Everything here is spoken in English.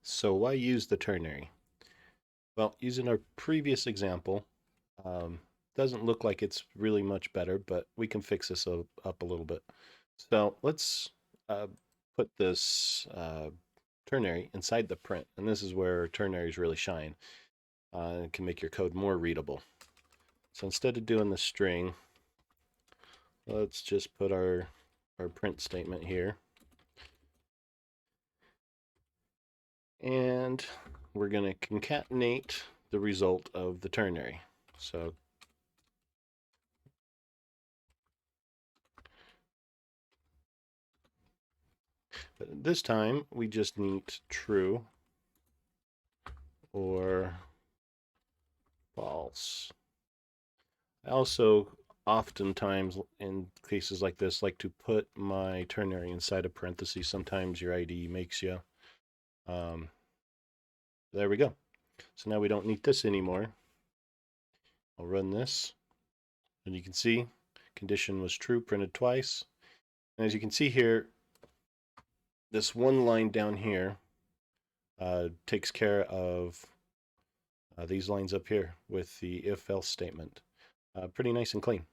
So why use the ternary? Well, using our previous example, um, doesn't look like it's really much better, but we can fix this up a little bit. So let's uh, put this ternary inside the print, and this is where ternaries really shine. It can make your code more readable. So instead of doing the string, let's just put our print statement here. And we're going to concatenate the result of the ternary. So but this time we just need true or false. I also oftentimes in cases like this like to put my ternary inside a parenthesis. Sometimes your IDE makes you. Um, there we go. So now we don't need this anymore. I'll run this, and you can see condition was true, printed twice. And as you can see here, this one line down here takes care of these lines up here with the if-else statement. Pretty nice and clean.